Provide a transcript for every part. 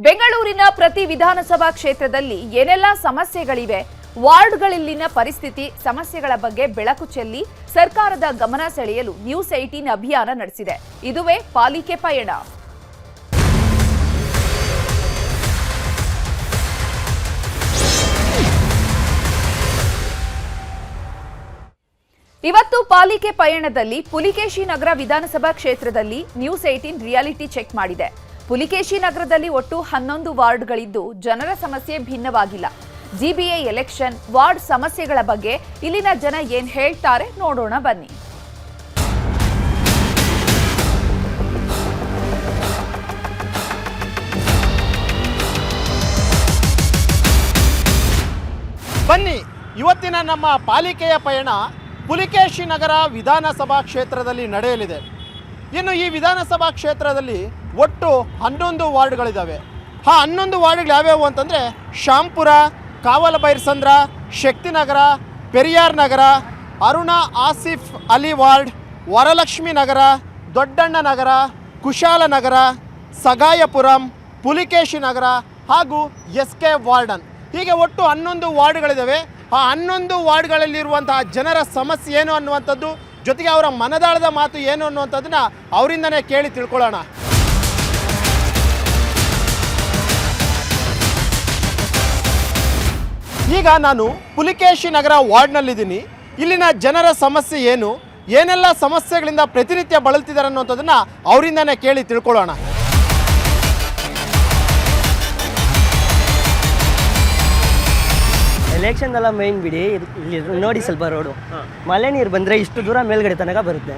ಬೆಂಗಳೂರಿನ ಪ್ರತಿ ವಿಧಾನಸಭಾ ಕ್ಷೇತ್ರದಲ್ಲಿ ಏನೆಲ್ಲ ಸಮಸ್ಯೆಗಳಿವೆ, ವಾರ್ಡ್ಗಳಲ್ಲಿನ ಪರಿಸ್ಥಿತಿ, ಸಮಸ್ಯೆಗಳ ಬಗ್ಗೆ ಬೆಳಕು ಚೆಲ್ಲಿ ಸರ್ಕಾರದ ಗಮನ ಸೆಳೆಯಲು ನ್ಯೂಸ್ 18 ಅಭಿಯಾನ ನಡೆಸಿದೆ. ಇದುವೇ ಪಾಲಿಕೆ ಪಯಣ. ಇವತ್ತು ಪಾಲಿಕೆ ಪಯಣದಲ್ಲಿ ಪುಲಿಕೇಶಿ ನಗರ ವಿಧಾನಸಭಾ ಕ್ಷೇತ್ರದಲ್ಲಿ ನ್ಯೂಸ್ 18 ರಿಯಾಲಿಟಿ ಚೆಕ್ ಮಾಡಿದೆ. ಪುಲಿಕೇಶಿ ನಗರದಲ್ಲಿ ಒಟ್ಟು 11 ವಾರ್ಡ್ಗಳಿದ್ದು ಜನರ ಸಮಸ್ಯೆ ಭಿನ್ನವಾಗಿಲ್ಲ. ಜಿಬಿಎ ಎಲೆಕ್ಷನ್, ವಾರ್ಡ್ ಸಮಸ್ಯೆಗಳ ಬಗ್ಗೆ ಇಲ್ಲಿನ ಜನ ಏನ್ ಹೇಳ್ತಾರೆ ನೋಡೋಣ ಬನ್ನಿ. ಬನ್ನಿ, ಇವತ್ತಿನ ನಮ್ಮ ಪಾಲಿಕೆಯ ಪಯಣ ಪುಲಿಕೇಶಿ ನಗರ ವಿಧಾನಸಭಾ ಕ್ಷೇತ್ರದಲ್ಲಿ ನಡೆಯಲಿದೆ. ಇನ್ನು ಈ ವಿಧಾನಸಭಾ ಕ್ಷೇತ್ರದಲ್ಲಿ ಒಟ್ಟು 11 ವಾರ್ಡ್ಗಳಿದ್ದಾವೆ. 11 ವಾರ್ಡ್ಗಳು ಯಾವ್ಯಾವು ಅಂತಂದರೆ ಶ್ಯಾಂಪುರ, ಕಾವಲಬೈರ್ಸಂದ್ರ, ಶಕ್ತಿನಗರ, ಪೆರಿಯಾರ್ ನಗರ, ಅರುಣಾ ಆಸಿಫ್ ಅಲಿ ವಾರ್ಡ್, ವರಲಕ್ಷ್ಮಿ ನಗರ, ದೊಡ್ಡಣ್ಣ ನಗರ, ಕುಶಾಲನಗರ, ಸಗಾಯಪುರಂ, ಪುಲಿಕೇಶಿ ನಗರ ಹಾಗೂ ಎಸ್ಕೆ ವಾರ್ಡನ್. ಹೀಗೆ ಒಟ್ಟು 11 ವಾರ್ಡ್ಗಳಿದ್ದಾವೆ. ಆ 11 ವಾರ್ಡ್ಗಳಲ್ಲಿರುವಂತಹ ಜನರ ಸಮಸ್ಯೆ ಏನು ಅನ್ನುವಂಥದ್ದು, ಜೊತೆಗೆ ಅವರ ಮನದಾಳದ ಮಾತು ಏನು ಅನ್ನುವಂಥದ್ದನ್ನ ಅವರಿಂದನೇ ಕೇಳಿ ತಿಳ್ಕೊಳ್ಳೋಣ. ಈಗ ನಾನು ಪುಲಿಕೇಶಿ ನಗರ ವಾರ್ಡ್ನಲ್ಲಿದ್ದೀನಿ. ಇಲ್ಲಿನ ಜನರ ಸಮಸ್ಯೆ ಏನು, ಏನೆಲ್ಲ ಸಮಸ್ಯೆಗಳಿಂದ ಪ್ರತಿನಿತ್ಯ ಬಳಲ್ತಿದ್ದಾರೆ ಅನ್ನುವಂಥದ್ದನ್ನ ಅವರಿಂದನೇ ಕೇಳಿ ತಿಳ್ಕೊಳ್ಳೋಣ. ಎಲೆಕ್ಷನ್ ಎಲ್ಲ ಮೈನ್ ಬಿಡಿ, ಇಲ್ಲಿ ನೋಡಿ ಸ್ವಲ್ಪ ರೋಡು ಮಳೆ ನೀರು ಬಂದರೆ ಇಷ್ಟು ದೂರ ಮೇಲ್ಗಡೆ ತನಕ ಬರುತ್ತೆ.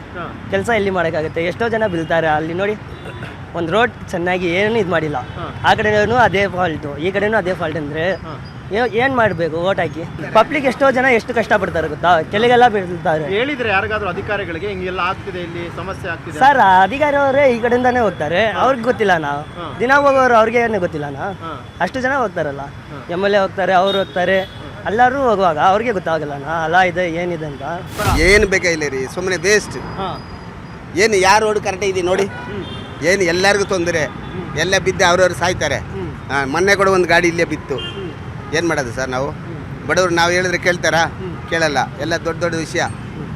ಕೆಲಸ ಎಲ್ಲಿ ಮಾಡೋಕ್ಕಾಗುತ್ತೆ? ಎಷ್ಟೋ ಜನ ಬೀಳ್ತಾರೆ. ಅಲ್ಲಿ ನೋಡಿ, ಒಂದು ರೋಡ್ ಚೆನ್ನಾಗಿ ಏನು ಇದು ಮಾಡಿಲ್ಲ. ಆ ಕಡೆನೂ ಅದೇ ಫಾಲ್ಟು, ಈ ಕಡೆನೂ ಅದೇ ಫಾಲ್ಟ್. ಅಂದರೆ ಏನು ಮಾಡಬೇಕು? ಓಟ್ ಹಾಕಿ ಪಬ್ಲಿಕ್ ಎಷ್ಟೋ ಜನ ಎಷ್ಟು ಕಷ್ಟಪಡ್ತಾರೆ ಗೊತ್ತಾ? ಕೆಳಗೆಲ್ಲ ಬೀಳ್ತಾರೆ. ಹೇಳಿದ್ರೆ ಯಾರಿಗಾದ್ರೂ ಅಧಿಕಾರಿಗಳಿಗೆ ಹಿಂಗೆಲ್ಲ ಆಗ್ತಿದೆ, ಇಲ್ಲಿ ಸಮಸ್ಯೆ ಆಗ್ತಿದೆ ಸರ್, ಅಧಿಕಾರಿ ಅವರೇ ಈ ಕಡೆಯಿಂದಾನೇ ಹೋಗ್ತಾರೆ. ಅವ್ರಿಗೆ ಗೊತ್ತಿಲ್ಲ, ನಾವು ದಿನ ಹೋಗೋರು ಅವ್ರಿಗೆ ಏನು ಗೊತ್ತಿಲ್ಲ. ಅಷ್ಟು ಜನ ಹೋಗ್ತಾರಲ್ಲ, MLA ಹೋಗ್ತಾರೆ, ಅವ್ರು ಹೋಗ್ತಾರೆ, ಎಲ್ಲರೂ ಹೋಗುವಾಗ ಅವ್ರಿಗೆ ಗೊತ್ತಾಗಲ್ಲ ಅಲ್ಲ ಇದೆ ಏನಿದೆ ಅಂತ. ಏನು ಬೇಕಾಗಿಲ್ಲ ರೀ, ಸುಮ್ಮನೆ ವೇಸ್ಟ್. ಏನು ಯಾರು ರೋಡ್ ಕರೆಕ್ಟ್ ಇದೆ ನೋಡಿ, ಏನು ಎಲ್ಲರಿಗೂ ತೊಂದರೆ, ಎಲ್ಲ ಬಿದ್ದು ಅವ್ರವ್ರು ಸಾಯ್ತಾರೆ. ಮೊನ್ನೆ ಕೂಡ ಒಂದು ಗಾಡಿ ಇಲ್ಲೇ ಬಿತ್ತು. ಏನು ಮಾಡೋದು ಸರ್? ನಾವು ಬಡವರು ನಾವು ಹೇಳಿದ್ರೆ ಕೇಳ್ತಾರಾ? ಕೇಳಲ್ಲ. ಎಲ್ಲ ದೊಡ್ಡ ದೊಡ್ಡ ವಿಷಯ,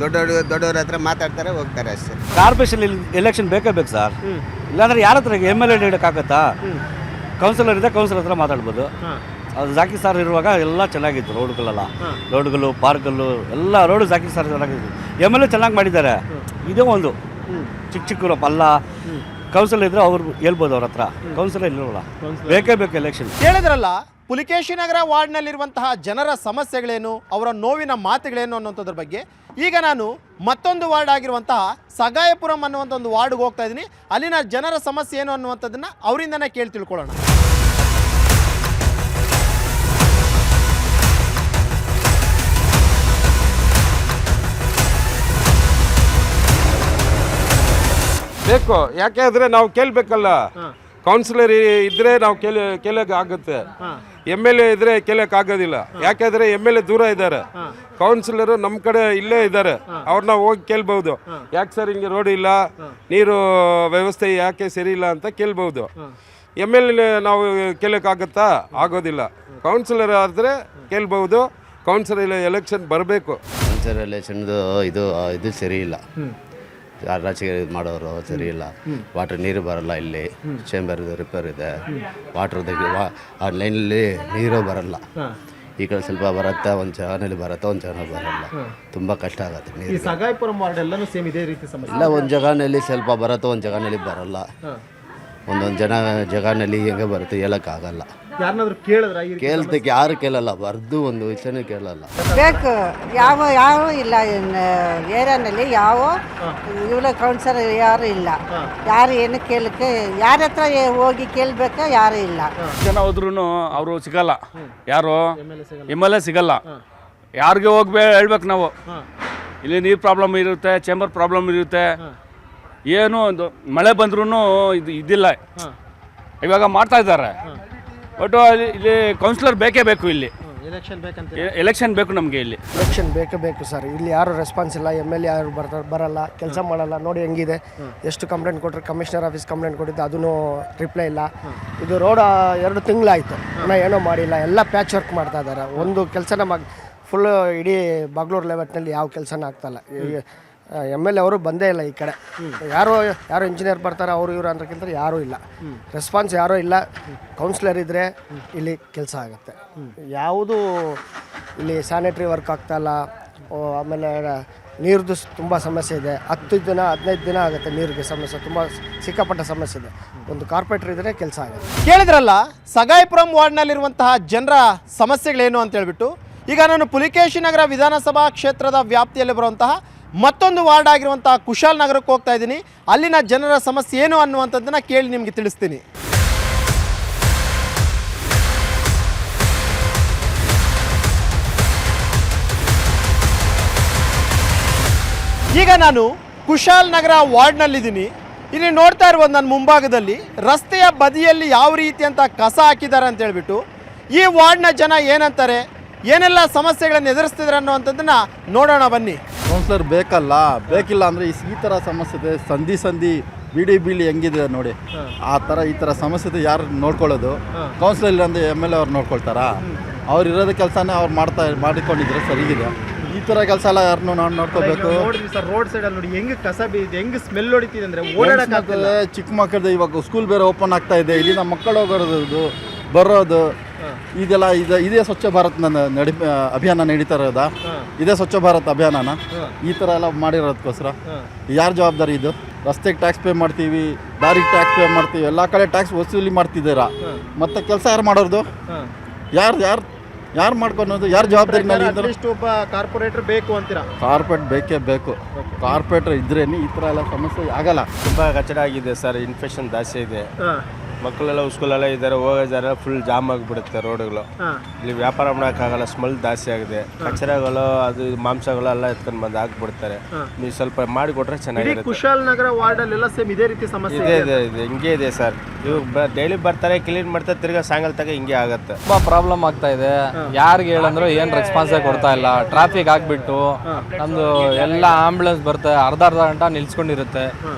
ದೊಡ್ಡವ್ರ ಹತ್ರ ಮಾತಾಡ್ತಾರೆ, ಹೋಗ್ತಾರೆ ಅಷ್ಟೇ. ಕಾರ್ಪೊರೇಷನ್ ಎಲೆಕ್ಷನ್ ಬೇಕೇ ಬೇಕು ಸರ್. ಇಲ್ಲಾಂದ್ರೆ ಯಾರ ಹತ್ರ MLA ನೀಡೋಕ್ಕಾಗತ್ತಾ? ಕೌನ್ಸಿಲರ್ ಇದೆ, ಕೌನ್ಸಿಲರ್ ಹತ್ರ ಮಾತಾಡ್ಬೋದು. ಅದು ಜಾಕಿ ಸಾರ್ ಇರುವಾಗ ಎಲ್ಲ ಚೆನ್ನಾಗಿತ್ತು. ರೋಡ್ಗಳು, ಪಾರ್ಕ್ಗಳು ಎಲ್ಲ ರೋಡು ಜಾಕಿ ಸಾರ್ ಚೆನ್ನಾಗಿತ್ತು. MLA ಚೆನ್ನಾಗಿ ಮಾಡಿದ್ದಾರೆ. ಇದೇ ಒಂದು ಚಿಕ್ಕ ಪಲ್ಲ ಕೌನ್ಸಿಲರ್ ಇದ್ರೆ ಅವ್ರು ಹೇಳ್ಬೋದು ಅವ್ರ ಹತ್ರ. ಕೌನ್ಸಿಲರ್ ಇಲ್ಲವಲ್ಲ, ಬೇಕೇ ಬೇಕು ಎಲೆಕ್ಷನ್. ಕೇಳಿದ್ರಲ್ಲ, ಪುಲಿಕೇಶಿ ನಗರ ವಾರ್ಡ್ನಲ್ಲಿರುವಂತಹ ಜನರ ಸಮಸ್ಯೆಗಳೇನು, ಅವರ ನೋವಿನ ಮಾತುಗಳೇನು ಅನ್ನೋಂಥದ್ರ ಬಗ್ಗೆ ಈಗ ನಾನು ಮತ್ತೊಂದು ವಾರ್ಡ್ ಆಗಿರುವಂತಹ ಸಗಾಯಪುರಂ ಅನ್ನುವಂಥ ಒಂದು ವಾರ್ಡ್ಗೆ ಹೋಗ್ತಾ ಇದ್ದೀನಿ. ಅಲ್ಲಿನ ಜನರ ಸಮಸ್ಯೆ ಏನು ಅನ್ನುವಂಥದ್ದನ್ನ ಅವರಿಂದನೇ ಕೇಳಿ ತಿಳ್ಕೊಳ್ಳೋಣ. ಬೇಕು. ಯಾಕೆ ಅಂದರೆ ನಾವು ಕೇಳಬೇಕಲ್ಲ. ಕೌನ್ಸಿಲರ್ ಇದ್ರೆ ನಾವು ಕೇಳಕ್ಕೆ ಆಗುತ್ತೆ. MLA ಇದ್ರೆ ಕೇಳಕ್ಕೆ ಆಗೋದಿಲ್ಲ. ಯಾಕೆಂದ್ರೆ MLA ದೂರ ಇದ್ದಾರೆ, ಕೌನ್ಸಿಲರು ನಮ್ಮ ಕಡೆ ಇಲ್ಲೇ ಇದ್ದಾರೆ. ಅವ್ರನ್ನ ಹೋಗಿ ಕೇಳ್ಬಹುದು, ಯಾಕೆ ಸರ್ ಹಿಂಗೆ ರೋಡ್ ಇಲ್ಲ, ನೀರು ವ್ಯವಸ್ಥೆ ಯಾಕೆ ಸರಿ ಇಲ್ಲ ಅಂತ ಕೇಳ್ಬಹುದು. MLA ನಾವು ಕೇಳಕ್ಕಾಗತ್ತಾ? ಆಗೋದಿಲ್ಲ. ಕೌನ್ಸಿಲರ್ ಆದರೆ ಕೇಳ್ಬಹುದು. ಕೌನ್ಸಿಲರ್ ಎಲೆಕ್ಷನ್ ಬರಬೇಕು. ಕೌನ್ಸಿಲರ್ ಎಲೆಕ್ಷನ್ದು ಇದು ಸರಿ ಇಲ್ಲ. ರಾಜಕೀಯ ಇದು ಮಾಡೋರು ಸರಿ ಇಲ್ಲ. ವಾಟರ್ ನೀರು ಬರಲ್ಲ. ಇಲ್ಲಿ ಚೇಂಬರ್ ರಿಪೇರ್ ಇದೆ. ವಾಟರ್ದು ಆ ಲೈನಲ್ಲಿ ನೀರು ಬರಲ್ಲ. ಈ ಕಡೆ ಸ್ವಲ್ಪ ಬರುತ್ತೆ, ಒಂದು ಜಾಗನಲ್ಲಿ ಬರುತ್ತೆ, ಒಂದು ಜಾಗ ಬರಲ್ಲ. ತುಂಬ ಕಷ್ಟ ಆಗುತ್ತೆ ನೀರು. ಸಗಾಯಪುರಂ ವಾರ್ಡ್ ಎಲ್ಲನೂ ಸೇಮ್ ಇದೇ ರೀತಿ ಸಮಸ್ಯೆ ಇಲ್ಲ, ಒಂದು ಜಾಗನಲ್ಲಿ ಸ್ವಲ್ಪ ಬರುತ್ತೆ, ಒಂದು ಜಾಗನಲ್ಲಿ ಬರಲ್ಲ. ಒಂದೊಂದು ಜಾಗನಲ್ಲಿ ಹೆಂಗೆ ಬರುತ್ತೆ ಹೇಳೋಕ್ಕಾಗಲ್ಲ. ಯಾರನ್ನಾದ್ರೂ ಕೇಳಿದ್ರೆ ಕೇಳ್ದಕ್ಕೆ ಯಾರು ಕೇಳಲ್ಲ, ಬರ್ದು ಒಂದು ವಿಷಯನೂ ಕೇಳಲ್ಲ. ಬೇಕು. ಯಾವ ಇಲ್ಲ ಏರಿಯಾನಲ್ಲಿ ಯಾವ ಇವಳ ಕೌನ್ಸಿಲರ್ ಯಾರು ಇಲ್ಲ. ಯಾರು ಏನು ಕೇಳಕ್ಕೆ, ಯಾರ ಹತ್ರ ಹೋಗಿ ಕೇಳಬೇಕು, ಯಾರು ಇಲ್ಲ. ಜನ ಹೋದ್ರೂ ಅವರು ಸಿಗಲ್ಲ. ಯಾರು MLA ಸಿಗಲ್ಲ. ಯಾರಿಗೆ ಹೇಳ್ಬೇಕು ನಾವು? ಇಲ್ಲಿ ನೀರು ಪ್ರಾಬ್ಲಮ್ ಇರುತ್ತೆ, ಚೇಂಬರ್ ಪ್ರಾಬ್ಲಮ್ ಇರುತ್ತೆ. ಏನು ಒಂದು ಮಳೆ ಬಂದ್ರೂ ಇದಿಲ್ಲ. ಇವಾಗ ಮಾಡ್ತಾ ಇದ್ದಾರೆ. ಬಟ್ ಇಲ್ಲಿ ಕೌನ್ಸಿಲರ್ ಬೇಕೇ ಬೇಕು. ಇಲ್ಲಿ ಎಲೆಕ್ಷನ್ ಬೇಕಂತ ಎಲೆಕ್ಷನ್ ಬೇಕು ನಮಗೆ ಇಲ್ಲಿ. ಎಲೆಕ್ಷನ್ ಬೇಕೇ ಬೇಕು ಸರ್. ಇಲ್ಲಿ ಯಾರು ರೆಸ್ಪಾನ್ಸ್ ಇಲ್ಲ, MLA ಯಾರು ಬರಲ್ಲ, ಕೆಲಸ ಮಾಡಲ್ಲ. ನೋಡಿ ಹೆಂಗಿದೆ, ಎಷ್ಟು ಕಂಪ್ಲೇಂಟ್ ಕೊಟ್ಟರೆ, ಕಮಿಷನರ್ ಆಫೀಸ್ ಕಂಪ್ಲೇಂಟ್ ಕೊಟ್ಟಿದ್ದು ಅದೂ ರಿಪ್ಲೈ ಇಲ್ಲ. ಇದು ರೋಡ್ 2 ತಿಂಗಳಾಯಿತು, ಇನ್ನೂ ಏನೋ ಮಾಡಿಲ್ಲ. ಎಲ್ಲ ಪ್ಯಾಚ್ ವರ್ಕ್ ಮಾಡ್ತಾ ಇದ್ದಾರೆ. ಒಂದು ಕೆಲಸನ ಫುಲ್ ಇಡೀ ಬಾಗ್ಲೂರು ಲೆವೆಟ್ನಲ್ಲಿ ಯಾವ ಕೆಲಸನ ಆಗ್ತಾಯಿಲ್ಲ. MLA ಅವರು ಬಂದೇ ಇಲ್ಲ ಈ ಕಡೆ. ಯಾರು ಇಂಜಿನಿಯರ್ ಬರ್ತಾರೆ ಅವರು ಇವರು ಅನ್ನೋಕ್ಕಿಂತ ಯಾರೂ ಇಲ್ಲ, ರೆಸ್ಪಾನ್ಸ್ ಯಾರೂ ಇಲ್ಲ. ಕೌನ್ಸಿಲರ್ ಇದ್ದರೆ ಇಲ್ಲಿ ಕೆಲಸ ಆಗುತ್ತೆ. ಯಾವುದು ಇಲ್ಲಿ ಸ್ಯಾನಿಟ್ರಿ ವರ್ಕ್ ಆಗ್ತಾಯಿಲ್ಲ. ಆಮೇಲೆ ನೀರ್ದು ತುಂಬ ಸಮಸ್ಯೆ ಇದೆ. 10 ದಿನ 15 ದಿನ ಆಗುತ್ತೆ ನೀರಿಗೆ ಸಮಸ್ಯೆ, ತುಂಬ ಸಿಕ್ಕಾಪಟ್ಟ ಸಮಸ್ಯೆ ಇದೆ. ಒಂದು ಕಾರ್ಪೊರೇಟರ್ ಇದ್ದರೆ ಕೆಲಸ ಆಗುತ್ತೆ. ಕೇಳಿದ್ರಲ್ಲ ಸಗಾಯಿಪುರಂ ವಾರ್ಡ್ನಲ್ಲಿರುವಂತಹ ಜನರ ಸಮಸ್ಯೆಗಳೇನು ಅಂತ ಹೇಳ್ಬಿಟ್ಟು. ಈಗ ನಾನು ಪುಲಿಕೇಶಿ ನಗರ ವಿಧಾನಸಭಾ ಕ್ಷೇತ್ರದ ವ್ಯಾಪ್ತಿಯಲ್ಲಿ ಬರುವಂತಹ ಮತ್ತೊಂದು ವಾರ್ಡ್ ಆಗಿರುವಂತಹ ಕುಶಾಲ್ ನಗರಕ್ಕೆ ಹೋಗ್ತಾ ಇದ್ದೀನಿ. ಅಲ್ಲಿನ ಜನರ ಸಮಸ್ಯೆ ಏನು ಅನ್ನುವಂಥದ್ದನ್ನ ಕೇಳಿ ನಿಮಗೆ ತಿಳಿಸ್ತೀನಿ. ಈಗ ನಾನು ಕುಶಾಲ್ ನಗರ ವಾರ್ಡ್ನಲ್ಲಿದ್ದೀನಿ. ಇಲ್ಲಿ ನೋಡ್ತಾ ಇರ್ಬೋದು ನನ್ನ ಮುಂಭಾಗದಲ್ಲಿ ರಸ್ತೆಯ ಬದಿಯಲ್ಲಿ ಯಾವ ರೀತಿ ಅಂತ ಕಸ ಹಾಕಿದ್ದಾರೆ ಅಂತ ಹೇಳ್ಬಿಟ್ಟು. ಈ ವಾರ್ಡ್ನ ಜನ ಏನಂತಾರೆ, ಏನೆಲ್ಲ ಸಮಸ್ಯೆಗಳನ್ನು ಎದುರಿಸ್ತಿದ್ದಾರೆ ಅನ್ನುವಂಥದ್ದನ್ನ ನೋಡೋಣ ಬನ್ನಿ. ಕೌನ್ಸಿಲರ್ ಬೇಕಿಲ್ಲ ಅಂದರೆ ಈ ಥರ ಸಮಸ್ಯೆ ಇದೆ. ಸಂಧಿ ಬಿಳಿ ಹೆಂಗಿದೆ ನೋಡಿ, ಆ ಥರ ಈ ಥರ ಸಮಸ್ಯೆ ಯಾರು ನೋಡ್ಕೊಳ್ಳೋದು? ಕೌನ್ಸಿಲರ್ ಇಲ್ಲ ಅಂದರೆ MLA ಅವ್ರು ನೋಡ್ಕೊಳ್ತಾರಾ? ಅವ್ರು ಇರೋದ ಕೆಲಸನೇ ಅವ್ರು ಮಾಡಿಕೊಂಡಿದ್ರೆ ಸರಿಗಿದೆ. ಈ ಥರ ಕೆಲಸ ಎಲ್ಲ ಯಾರನ್ನು ನಾವು ನೋಡ್ಕೋಬೇಕು. ನೋಡಿದ್ವಿ ಸರ್, ರೋಡ್ ಸೈಡಲ್ಲಿ ನೋಡಿ ಹೆಂಗೆ ಕಸ ಬೀದಿದೆ, ಹೆಂಗೆ ಸ್ಮೆಲ್ ಹೊಡಿತಿದೆ ಅಂದರೆ ಓಡಾಡೋಕ್ಕಾಗಲ್ಲ. ಚಿಕ್ಕ ಮಕ್ಕಳದ್ದು ಇವಾಗ ಸ್ಕೂಲ್ ಬೇರೆ ಓಪನ್ ಆಗ್ತಾ ಇದೆ, ಇಲ್ಲಿಂದ ಮಕ್ಕಳು ಹೋಗೋದು ಬರೋದು ಇದೆಲ್ಲ ಇದೇ ಸ್ವಚ್ಛ ಭಾರತ್ ಅಭಿಯಾನ ನಡೀತಾ ಇರೋದಾ? ಇದೇ ಸ್ವಚ್ಛ ಭಾರತ್ ಅಭಿಯಾನನ ಈ ಥರ ಎಲ್ಲ ಮಾಡಿರೋದಕ್ಕೋಸ್ಕರ ಯಾರು ಜವಾಬ್ದಾರಿ ಇದು? ರಸ್ತೆಗೆ ಟ್ಯಾಕ್ಸ್ ಪೇ ಮಾಡ್ತೀವಿ, ದಾರಿಗೆ ಟ್ಯಾಕ್ಸ್ ಪೇ ಮಾಡ್ತೀವಿ, ಎಲ್ಲ ಕಡೆ ಟ್ಯಾಕ್ಸ್ ವಸೂಲಿ ಮಾಡ್ತಿದ್ದೀರಾ, ಮತ್ತೆ ಕೆಲಸ ಯಾರು ಮಾಡೋದು? ಯಾರು ಮಾಡ್ಕೊಳೋದು? ಯಾರು ಜವಾಬ್ದಾರಿನಲ್ಲಿ? ಒಬ್ಬ ಕಾರ್ಪೊರೇಟರ್ ಬೇಕು ಅಂತೀರಾ? ಕಾರ್ಪೊರೇಟ್ ಬೇಕೇ ಬೇಕು. ಕಾರ್ಪೊರೇಟರ್ ಇದ್ರೇನೆ ಈ ಥರ ಎಲ್ಲ ಸಮಸ್ಯೆ ಆಗಲ್ಲ. ತುಂಬ ಕಚಡ ಆಗಿದೆ ಸರ್, ಇನ್ಫೆಕ್ಷನ್ ಜಾಸ್ತಿ ಇದೆ. ಮಕ್ಕಳೆಲ್ಲ ಸ್ಕೂಲೆಲ್ಲ ಇದ್ದಾರೆ, ಹೋಗೋದಾರೆ ಫುಲ್ ಜಾಮ್ ಆಗಿಬಿಡುತ್ತೆ ರೋಡ್ಗಳು. ಇಲ್ಲಿ ವ್ಯಾಪಾರ ಮಾಡೋಕ್ಕಾಗಲ್ಲ, ಸ್ಮೆಲ್ ಜಾಸ್ತಿ ಆಗಿದೆ. ಕಚರಗಳು ಅದು ಮಾಂಸಗಳು ಎಲ್ಲ ಎತ್ಕೊಂಡು ಬಂದು ಹಾಕ್ಬಿಡ್ತಾರೆ. ನೀವು ಸ್ವಲ್ಪ ಮಾಡಿಕೊಟ್ರೆ ಚೆನ್ನಾಗಿರುತ್ತೆ. ಕುಶಾಲ್ ನಗರ ವಾರ್ಡ್ ಅಲ್ಲೆಲ್ಲ ಸೇಮ್ ಇದೇ ರೀತಿ ಸಮಸ್ಯೆ ಇದೆ ಹಿಂಗೆ ಇದೆ ಸರ್. ಇವಾಗ ಡೈಲಿ ಬರ್ತಾರೆ, ಕ್ಲೀನ್ ಮಾಡ್ತಾರೆ, ತಿರ್ಗಾ ಸಾಯಂಕಾಲ ತಗ ಹಿಂಗೆ ಆಗುತ್ತೆ. ತುಂಬಾ ಪ್ರಾಬ್ಲಮ್ ಆಗ್ತಾ ಇದೆ. ಯಾರಿಗೆ ಹೇಳಂದ್ರೆ ಏನ್ ರೆಸ್ಪಾನ್ಸೇ ಕೊಡ್ತಾ ಇಲ್ಲ. ಟ್ರಾಫಿಕ್ ಆಗ್ಬಿಟ್ಟು ನಮ್ದು ಎಲ್ಲ ಆಂಬುಲೆನ್ಸ್ ಬರುತ್ತೆ, ಅರ್ಧ ಗಂಟೆ ನಿಲ್ಸ್ಕೊಂಡಿರುತ್ತೆ.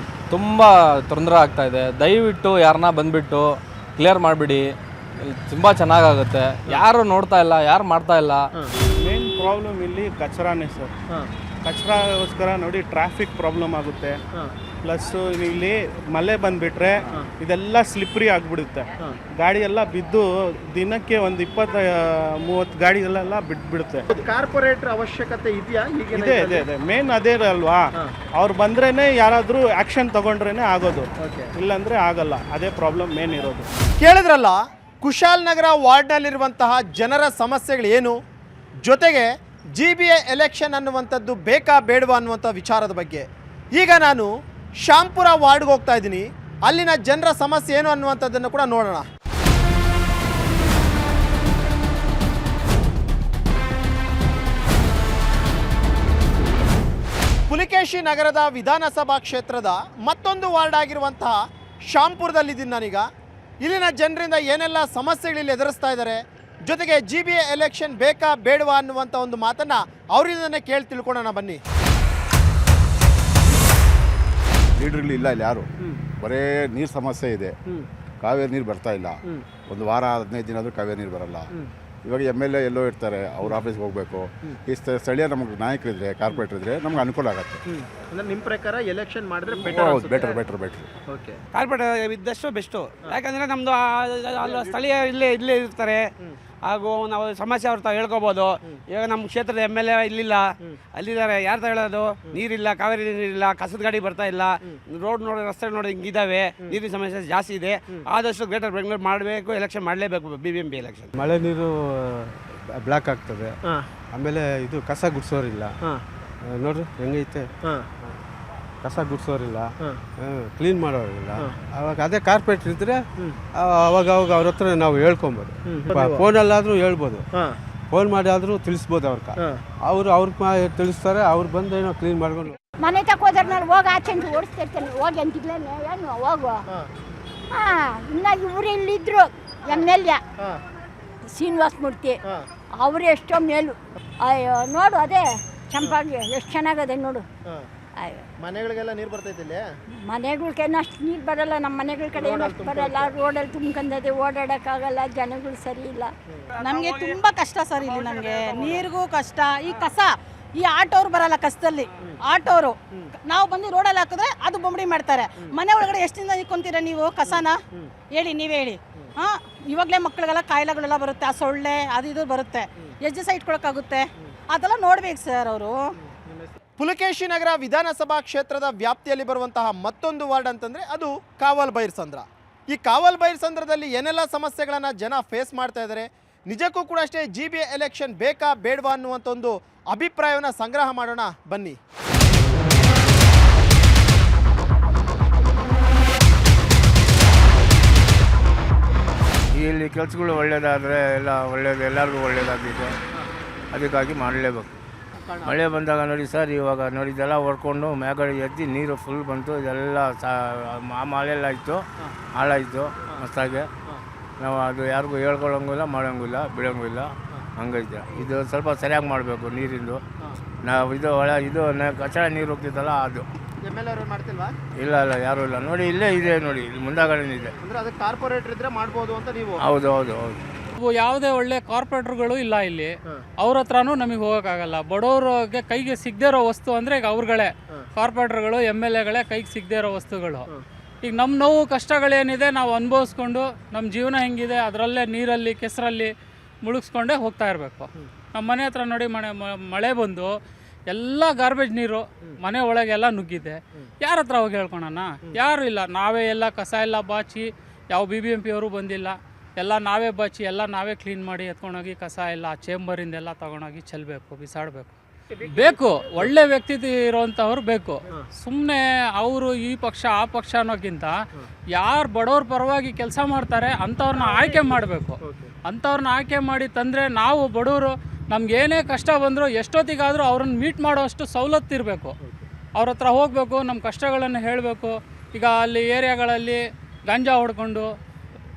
ತುಂಬ ತೊಂದರೆ ಆಗ್ತಾ ಇದೆ. ದಯವಿಟ್ಟು ಯಾರನ್ನ ಬಂದ್ಬಿಟ್ಟು ಕ್ಲಿಯರ್ ಮಾಡಿಬಿಡಿ, ತುಂಬ ಚೆನ್ನಾಗಾಗುತ್ತೆ. ಯಾರು ನೋಡ್ತಾ ಇಲ್ಲ, ಯಾರು ಮಾಡ್ತಾ ಇಲ್ಲ. ಮೇನ್ ಪ್ರಾಬ್ಲಮ್ ಇಲ್ಲಿ ಕಚರಾನೇ ಸರ್. ಕಚರಾಗೋಸ್ಕರ ನೋಡಿ ಟ್ರಾಫಿಕ್ ಪ್ರಾಬ್ಲಮ್ ಆಗುತ್ತೆ. ಪ್ಲಸ್ ಇಲ್ಲಿ ಮಳೆ ಬಂದುಬಿಟ್ರೆ ಇದೆಲ್ಲ ಸ್ಲಿಪ್ರಿ ಆಗಿಬಿಡುತ್ತೆ. ಗಾಡಿ ಎಲ್ಲ ಬಿದ್ದು ದಿನಕ್ಕೆ ಒಂದು 20-30 ಗಾಡಿಗಳೆಲ್ಲ ಬಿಡುತ್ತೆ. ಕಾರ್ಪೊರೇಟರ್ ಅವಶ್ಯಕತೆ ಇದೆಯಾ? ಇದೆ ಮೇನ್ ಅದೇ ಅಲ್ವಾ. ಅವ್ರು ಬಂದ್ರೇನೆ ಯಾರಾದರೂ ಆ್ಯಕ್ಷನ್ ತಗೊಂಡ್ರೇನೆ ಆಗೋದು, ಇಲ್ಲಾಂದರೆ ಆಗಲ್ಲ. ಅದೇ ಪ್ರಾಬ್ಲಮ್ ಮೇನ್ ಇರೋದು. ಕೇಳಿದ್ರಲ್ಲ ಕುಶಾಲ್ ನಗರ ವಾರ್ಡ್ನಲ್ಲಿರುವಂತಹ ಜನರ ಸಮಸ್ಯೆಗಳು ಏನು, ಜೊತೆಗೆ GBA ಎಲೆಕ್ಷನ್ ಅನ್ನುವಂಥದ್ದು ಬೇಕಾ ಬೇಡವಾ ಅನ್ನುವಂಥ ವಿಚಾರದ ಬಗ್ಗೆ. ಈಗ ನಾನು ಶ್ಯಾಂಪುರ ವಾರ್ಡ್ಗೆ ಹೋಗ್ತಾ ಇದ್ದೀನಿ. ಅಲ್ಲಿನ ಜನರ ಸಮಸ್ಯೆ ಏನು ಅನ್ನುವಂಥದ್ದನ್ನು ಕೂಡ ನೋಡೋಣ. ಪುಲಿಕೇಶಿ ನಗರದ ವಿಧಾನಸಭಾ ಕ್ಷೇತ್ರದ ಮತ್ತೊಂದು ವಾರ್ಡ್ ಆಗಿರುವಂತಹ ಶ್ಯಾಂಪುರದಲ್ಲಿದ್ದೀನಿ ನಾನೀಗ. ಇಲ್ಲಿನ ಜನರಿಂದ ಏನೆಲ್ಲ ಸಮಸ್ಯೆಗಳಿಲ್ಲಿ ಎದುರಿಸ್ತಾ ಇದ್ದಾರೆ, ಜೊತೆಗೆ GBA ಎಲೆಕ್ಷನ್ ಬೇಕಾ ಬೇಡವಾ ಅನ್ನುವಂಥ ಒಂದು ಮಾತನ್ನು ಅವರಿಂದನೇ ಕೇಳಿ ತಿಳ್ಕೊಳ್ಳೋಣ ಬನ್ನಿ. ಲೀಡರ್ಗಳು ಇಲ್ಲ ಇಲ್ಲಿ ಯಾರು, ಬರೇ ನೀರು ಸಮಸ್ಯೆ ಇದೆ. ಕಾವೇರಿ ನೀರು ಬರ್ತಾ ಇಲ್ಲ. ಒಂದು ವಾರ 15 ದಿನ ಆದರೂ ಕಾವೇರಿ ನೀರು ಬರಲ್ಲ. ಇವಾಗ MLA ಎಲ್ಲೋ ಇರ್ತಾರೆ, ಅವ್ರ ಆಫೀಸ್ಗೆ ಹೋಗಬೇಕು. ಈ ಸ್ಥಳೀಯ ನಮಗೆ ನಾಯಕರಿದ್ರೆ, ಕಾರ್ಪೊರೇಟರ್ ಇದ್ರೆ ನಮ್ಗೆ ಅನುಕೂಲ ಆಗುತ್ತೆ. ಅಂದರೆ ನಿಮ್ಮ ಪ್ರಕಾರ ಎಲೆಕ್ಷನ್ ಮಾಡಿದ್ರೆ ಬೆಟರ್. ಓಕೆ, ಕಾರ್ಪೊರೇಟರ್ ಇದ್ದಷ್ಟು ಬೆಸ್ಟು. ಯಾಕಂದರೆ ನಮ್ಮದು ಸ್ಥಳೀಯ ಇಲ್ಲೇ ಇರ್ತಾರೆ, ಹಾಗೂ ನಾವು ಸಮಸ್ಯೆ ಅವ್ರ ಹೇಳ್ಕೊಬೋದು. ಇವಾಗ ನಮ್ಮ ಕ್ಷೇತ್ರದ MLA ಇಲ್ಲಿಲ್ಲ, ಅಲ್ಲಿದ್ದಾರೆ. ಯಾರು ಹೇಳೋದು? ನೀರಿಲ್ಲ, ಕಾವೇರಿ ನೀರಿಲ್ಲ, ಕಸದ ಗಾಡಿ ಬರ್ತಾ ಇಲ್ಲ, ರೋಡ್ ನೋಡಿ, ರಸ್ತೆ ನೋಡಿ ಹಿಂಗಿದ್ದಾವೆ, ನೀರಿನ ಸಮಸ್ಯೆ ಜಾಸ್ತಿ ಇದೆ. ಆದಷ್ಟು ಗ್ರೇಟರ್ ಬೆಂಗಳೂರು ಮಾಡಬೇಕು, ಎಲೆಕ್ಷನ್ ಮಾಡಲೇಬೇಕು. BBMP election. ಮಳೆ ನೀರು ಬ್ಲಾಕ್ ಆಗ್ತದೆ. ಆಮೇಲೆ ಇದು ಕಸ ಗುಡಿಸೋರಿಲ್ಲ ನೋಡ್ರಿ ಹೆಂಗೈತೆ. ಕಸ ಗುಡಿಸೋರಿಲ್ಲ, ಕ್ಲೀನ್ ಮಾಡೋರಿಲ್ಲ. ಅವಾಗ ಅದೇ ಕಾರ್ಪೊರೇಟರ್ ಇದ್ರೆ ಅವಾಗ ಅವ್ರ ಹತ್ರ ನಾವು ಹೇಳ್ಕೊಬೋದು. ಫೋನಲ್ಲಾದರೂ ಹೇಳ್ಬೋದು, ಫೋನ್ ಮಾಡಿ ಆದರೂ ತಿಳಿಸ್ಬೋದು. ಅವ್ರಿಗೆ ತಿಳಿಸ್ತಾರೆ, ಅವ್ರು ಬಂದು ಏನೋ ಕ್ಲೀನ್ ಮಾಡ್ಕೊಂಡು. ಮನೆ ತಗೋದ್ರೆ ನಾನು ಹೋಗಿ ಆಚೆ ಓಡಿಸ್ತಿರ್ತೇನೆ, ಹೋಗಿ ಅಂತಿದ್ಲೇನೆ ಏನು ಹೋಗು. ಇನ್ನ ಇವರು ಇಲ್ಲಿದ್ರು MLA, ಶ್ರೀನಿವಾಸ ಮೂರ್ತಿ ಅವರು ಎಷ್ಟೋ ಮೇಲು. ಅಯ್ಯೋ ನೋಡು ಅದೇ ಚಂಪಾಗಿ ಎಷ್ಟು ಚೆನ್ನಾಗದೆ ನೋಡು. ಅಯ್ಯೋ ಮನೆಗಳಿಗೆಲ್ಲ ನೀರು ಬರ್ತೈತಿಲ್ಲ? ಮನೆಗಳ್ಗೇನು ಅಷ್ಟು ನೀರು ಬರಲ್ಲ, ನಮ್ಮ ಮನೆಗಳ ಕಡೆ ಏನು ಅಷ್ಟು ಬರಲ್ಲ. ರೋಡಲ್ಲಿ ತುಂಬ್ಕೊಂಡದೆ, ಓಡಾಡೋಕ್ಕಾಗಲ್ಲ, ಜನಗಳು ಸರಿ ಇಲ್ಲ. ನಮಗೆ ತುಂಬ ಕಷ್ಟ ಸರ್ ಇಲ್ಲಿ. ನಮಗೆ ನೀರಿಗೂ ಕಷ್ಟ. ಈ ಕಸ ಈ ಆಟೋರು ಬರಲ್ಲ ಕಸದಲ್ಲಿ. ಆಟೋರು ನಾವು ಬಂದು ರೋಡಲ್ಲಿ ಹಾಕಿದ್ರೆ ಅದು ಬೊಂಬಡಿ ಮಾಡ್ತಾರೆ. ಮನೆ ಒಳಗಡೆ ಎಷ್ಟು ದಿನ ನಿಂತ್ಕೊಂತೀರ ನೀವು ಕಸನ? ಹೇಳಿ, ನೀವೇ ಹೇಳಿ. ಹಾಂ, ಇವಾಗಲೇ ಮಕ್ಕಳಿಗೆಲ್ಲ ಕಾಯಿಲೆಗಳೆಲ್ಲ ಬರುತ್ತೆ, ಆ ಸೊಳ್ಳೆ ಅದು ಇದು ಬರುತ್ತೆ. ಎಷ್ಟು ದಿವಸ ಇಟ್ಕೊಳಕ್ಕಾಗುತ್ತೆ? ಅದೆಲ್ಲ ನೋಡ್ಬೇಕು ಸರ್ ಅವರು. ಪುಲಕೇಶಿ ನಗರ ವಿಧಾನಸಭಾ ಕ್ಷೇತ್ರದ ವ್ಯಾಪ್ತಿಯಲ್ಲಿ ಬರುವಂತಹ ಮತ್ತೊಂದು ವಾರ್ಡ್ ಅಂತಂದರೆ ಅದು ಕಾವಲ್ ಬೈರ್ಸಂದ್ರ. ಈ ಕಾವಲ್ ಬೈರ್ಸಂದ್ರದಲ್ಲಿ ಏನೆಲ್ಲ ಸಮಸ್ಯೆಗಳನ್ನು ಜನ ಫೇಸ್ ಮಾಡ್ತಾ ಇದ್ದಾರೆ, ನಿಜಕ್ಕೂ ಕೂಡ ಅಷ್ಟೇ GBA ಎಲೆಕ್ಷನ್ ಬೇಕಾ ಬೇಡವಾ ಅನ್ನುವಂಥ ಒಂದು ಅಭಿಪ್ರಾಯವನ್ನು ಸಂಗ್ರಹ ಮಾಡೋಣ ಬನ್ನಿ. ಇಲ್ಲಿ ಕೆಲಸಗಳು ಒಳ್ಳೆಯದಾದರೆ ಎಲ್ಲ ಒಳ್ಳೆಯದು, ಎಲ್ಲರಿಗೂ ಒಳ್ಳೆಯದಾಗಿದೆ. ಅದಕ್ಕಾಗಿ ಮಾಡಲೇಬೇಕು. ಮಳೆ ಬಂದಾಗ ನೋಡಿ ಸರ್, ಇವಾಗ ನೋಡಿ ಇದೆಲ್ಲ ಹೊಡ್ಕೊಂಡು ಮೇಗಡೆ ಎದ್ದು ನೀರು ಫುಲ್ ಬಂತು. ಇದೆಲ್ಲ ಮಳೆಲ್ಲ ಇತ್ತು, ಹಾಳಾಯಿತು ಮಸ್ತಾಗೆ. ನಾವು ಅದು ಯಾರಿಗೂ ಹೇಳ್ಕೊಳ್ಳೋಂಗಿಲ್ಲ, ಮಾಡೋಂಗಿಲ್ಲ, ಬಿಡೋಂಗಿಲ್ಲ, ಹಂಗೈತೆ. ಇದು ಸ್ವಲ್ಪ ಸರಿಯಾಗಿ ಮಾಡಬೇಕು ನೀರಿಂದು. ನಾವು ಇದು ಕಚಡ ನೀರು ಹೋಗ್ತಿತ್ತಲ್ಲ ಅದು. ಮಾಡ್ತಿಲ್ವಾ? ಇಲ್ಲ ಯಾರೂ ಇಲ್ಲ ನೋಡಿ, ಇಲ್ಲೇ ಇದೆ ನೋಡಿ, ಇಲ್ಲಿ ಮುಂದಾಗಡೆ ಇದೆ. ಅಂದ್ರೆ ಅದಕ್ಕೆ ಕಾರ್ಪೊರೇಟರ್ ಇದ್ರೆ ಮಾಡ್ಬೋದು ಅಂತ ನೀವು? ಹೌದು ಹೌದು ಹೌದು. ಯಾವುದೇ ಒಳ್ಳೆ ಕಾರ್ಪೊರೇಟರ್ಗಳು ಇಲ್ಲ ಇಲ್ಲಿ. ಅವ್ರ ಹತ್ರನೂ ನಮಗೆ ಹೋಗೋಕ್ಕಾಗಲ್ಲ. ಬಡವ್ರಿಗೆ ಕೈಗೆ ಸಿಗದೇ ಇರೋ ವಸ್ತು ಅಂದರೆ ಈಗ ಅವ್ರುಗಳೇ ಕಾರ್ಪೊರೇಟರ್ಗಳು, MLAಗಳೇ ಕೈಗೆ ಸಿಗದೇ ಇರೋ ವಸ್ತುಗಳು. ಈಗ ನಮ್ಮ ನೋವು ಕಷ್ಟಗಳೇನಿದೆ ನಾವು ಅನುಭವಿಸ್ಕೊಂಡು ನಮ್ಮ ಜೀವನ ಹೆಂಗಿದೆ ಅದರಲ್ಲೇ ನೀರಲ್ಲಿ ಕೆಸರಲ್ಲಿ ಮುಳುಗಿಸ್ಕೊಂಡೇ ಹೋಗ್ತಾ ಇರಬೇಕು. ನಮ್ಮ ಮನೆ ಹತ್ರ ನೋಡಿ ಮಳೆ ಬಂದು ಎಲ್ಲ ಗಾರ್ಬೇಜ್ ನೀರು ಮನೆ ಒಳಗೆಲ್ಲ ನುಗ್ಗಿದೆ. ಯಾರ ಹತ್ರ ಹೋಗಿ ಹೇಳ್ಕೊಳೋಣ? ಯಾರು ಇಲ್ಲ. ನಾವೇ ಎಲ್ಲ ಕಸ ಎಲ್ಲ ಬಾಚಿ, ಯಾವ BBMP ಅವರು ಬಂದಿಲ್ಲ, ಎಲ್ಲ ನಾವೇ ಬಾಚಿ ಎಲ್ಲ ನಾವೇ ಕ್ಲೀನ್ ಮಾಡಿ ಎತ್ಕೊಂಡೋಗಿ ಕಸ ಎಲ್ಲ ಚೇಂಬರಿಂದೆಲ್ಲ ತೊಗೊಂಡೋಗಿ ಚೆಲ್ಲಬೇಕು, ಬಿಸಾಡಬೇಕು. ಬೇಕು, ಒಳ್ಳೆ ವ್ಯಕ್ತಿ ಇರೋವಂಥವ್ರು ಬೇಕು. ಸುಮ್ಮನೆ ಅವರು ಈ ಪಕ್ಷ ಆ ಪಕ್ಷ ಅನ್ನೋಕ್ಕಿಂತ ಯಾರು ಬಡವ್ರ ಪರವಾಗಿ ಕೆಲಸ ಮಾಡ್ತಾರೆ ಅಂಥವ್ರನ್ನ ಆಯ್ಕೆ ಮಾಡಬೇಕು. ಅಂಥವ್ರನ್ನ ಆಯ್ಕೆ ಮಾಡಿ ತಂದರೆ ನಾವು ಬಡವರು ನಮಗೇನೇ ಕಷ್ಟ ಬಂದರೂ ಎಷ್ಟೊತ್ತಿಗಾದರೂ ಅವ್ರನ್ನ ಮೀಟ್ ಮಾಡೋಷ್ಟು ಸವಲತ್ತು ಇರಬೇಕು. ಅವ್ರ ಹತ್ರ ಹೋಗಬೇಕು, ನಮ್ಮ ಕಷ್ಟಗಳನ್ನು ಹೇಳಬೇಕು. ಈಗ ಅಲ್ಲಿ ಏರಿಯಾಗಳಲ್ಲಿ ಗಾಂಜಾ ಹೊಡ್ಕೊಂಡು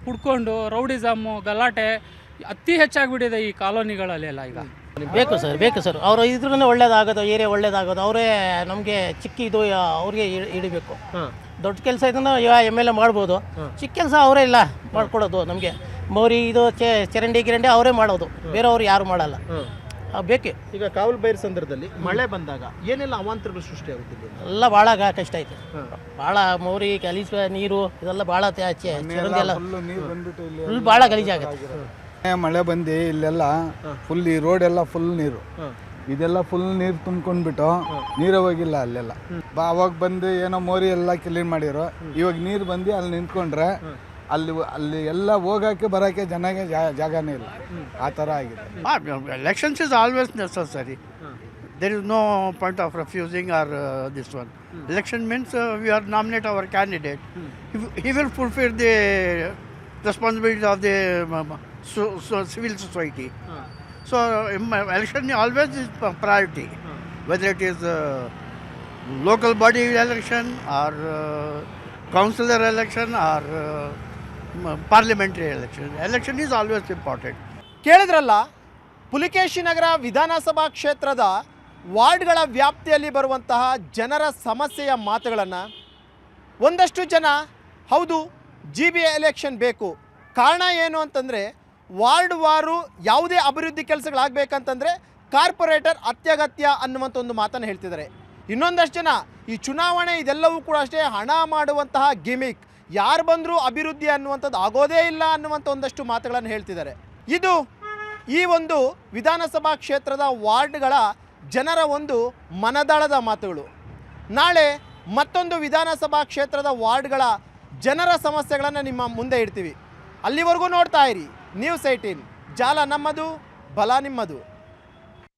ಕುಡ್ಕೊಂಡು ರೌಡಿಸಮ್ಮು ಗಲಾಟೆ ಅತಿ ಹೆಚ್ಚಾಗಿಬಿಟ್ಟಿದೆ ಈ ಕಾಲೋನಿಗಳಲ್ಲೆಲ್ಲ. ಈಗ ಬೇಕು ಸರ್ ಅವರು ಇದ್ರೂ ಒಳ್ಳೇದಾಗೋದು, ಏರಿಯಾ ಒಳ್ಳೇದಾಗೋದು. ಅವರೇ ನಮಗೆ ಚಿಕ್ಕ ಇದು ಅವ್ರಿಗೆ ಹಿಡಿಬೇಕು. ದೊಡ್ಡ ಕೆಲಸ ಇದನ್ನು MLA ಮಾಡ್ಬೋದು, ಚಿಕ್ಕ ಕೆಲಸ ಅವರೇ ಇಲ್ಲ ಮಾಡ್ಕೊಡೋದು ನಮಗೆ. ಮೋರಿ ಇದು ಚರಂಡಿ ಗಿರಂಡಿ ಅವರೇ ಮಾಡೋದು, ಬೇರೆಯವ್ರು ಯಾರು ಮಾಡಲ್ಲ. ಬೇಕೆ. ಈಗ ಕಾವಲ್ ಬೈರ್ಸಂದ್ರದಲ್ಲಿ ಮಳೆ ಬಂದಾಗ ಏನೆಲ್ಲ ಅವಾಂತರಗಳು ಸೃಷ್ಟಿ ಆಗುತ್ತಿದೆ? ಎಲ್ಲ ಭಾಳ ಕಷ್ಟ ಐತೆ. ಭಾಳ ಮೋರಿ ಗಲೀಜ್ ನೀರು ಇದೆಲ್ಲ ಭಾಳ ಚರಂಡಿ ಎಲ್ಲ ಫುಲ್ ಭಾಳ ಗಲೀಜಾಗುತ್ತೆ. ಮಳೆ ಬಂದು ಇಲ್ಲೆಲ್ಲ ಫುಲ್ ಈ ರೋಡ್ ಎಲ್ಲ ಫುಲ್ ನೀರು, ಇದೆಲ್ಲ ಫುಲ್ ನೀರು ತುಂಬ್ಕೊಂಡ್ಬಿಟ್ಟು ನೀರೇ ಹೋಗಿಲ್ಲ ಅಲ್ಲೆಲ್ಲ. ಅವಾಗ ಬಂದು ಏನೋ ಮೋರಿ ಎಲ್ಲ ಕ್ಲೀನ್ ಮಾಡಿರೋ, ಇವಾಗ ನೀರು ಬಂದು ಅಲ್ಲಿ ನಿಂತ್ಕೊಂಡ್ರೆ ಅಲ್ಲಿ ಎಲ್ಲ ಹೋಗೋಕ್ಕೆ ಬರೋಕ್ಕೆ ಜನಗೆ ಜಾಗನೇ ಇಲ್ಲ. ಆ ಥರ ಆಗಿದೆ. Elections is always necessary. There is no point of refusing or this one. Election means we are nominate our candidate. He will fulfill the responsibilities of the civil society. So election always is priority, whether it is local body election or councillor election or parliamentary election. Election is always important. ಕೇಳಿದ್ರಲ್ಲ, ಪುಲಿಕೇಶಿ ನಗರ ವಿಧಾನಸಭಾ ಕ್ಷೇತ್ರದ ವಾರ್ಡ್ಗಳ ವ್ಯಾಪ್ತಿಯಲ್ಲಿ ಬರುವಂತಹ ಜನರ ಸಮಸ್ಯೆಯ ಮಾತುಗಳನ್ನು ಒಂದಷ್ಟು ಜನ ಹೌದು GBA ಎಲೆಕ್ಷನ್ ಬೇಕು, ಕಾರಣ ಏನು ಅಂತಂದರೆ ವಾರ್ಡ್ ವಾರು ಯಾವುದೇ ಅಭಿವೃದ್ಧಿ ಕೆಲಸಗಳಾಗಬೇಕಂತಂದರೆ ಕಾರ್ಪೊರೇಟರ್ ಅತ್ಯಗತ್ಯ ಅನ್ನುವಂಥ ಒಂದು ಮಾತನ್ನು ಹೇಳ್ತಿದ್ದಾರೆ. ಇನ್ನೊಂದಷ್ಟು ಜನ ಈ ಚುನಾವಣೆ ಇದೆಲ್ಲವೂ ಕೂಡ ಅಷ್ಟೇ ಹಣ ಮಾಡುವಂತಹ ಗಿಮಿಕ್, ಯಾರು ಬಂದರೂ ಅಭಿವೃದ್ಧಿ ಅನ್ನುವಂಥದ್ದು ಆಗೋದೇ ಇಲ್ಲ ಅನ್ನುವಂಥ ಒಂದಷ್ಟು ಮಾತುಗಳನ್ನು ಹೇಳ್ತಿದ್ದಾರೆ. ಇದು ಈ ಒಂದು ವಿಧಾನಸಭಾ ಕ್ಷೇತ್ರದ ವಾರ್ಡ್ಗಳ ಜನರ ಒಂದು ಮನದಾಳದ ಮಾತುಗಳು. ನಾಳೆ ಮತ್ತೊಂದು ವಿಧಾನಸಭಾ ಕ್ಷೇತ್ರದ ವಾರ್ಡ್ಗಳ ಜನರ ಸಮಸ್ಯೆಗಳನ್ನು ನಿಮ್ಮ ಮುಂದೆ ಇಡ್ತೀವಿ. ಅಲ್ಲಿವರೆಗೂ ನೋಡ್ತಾ ಇರಿ News 18. ಜಾಲ ನಮ್ಮದು, ಬಲ ನಿಮ್ಮದು.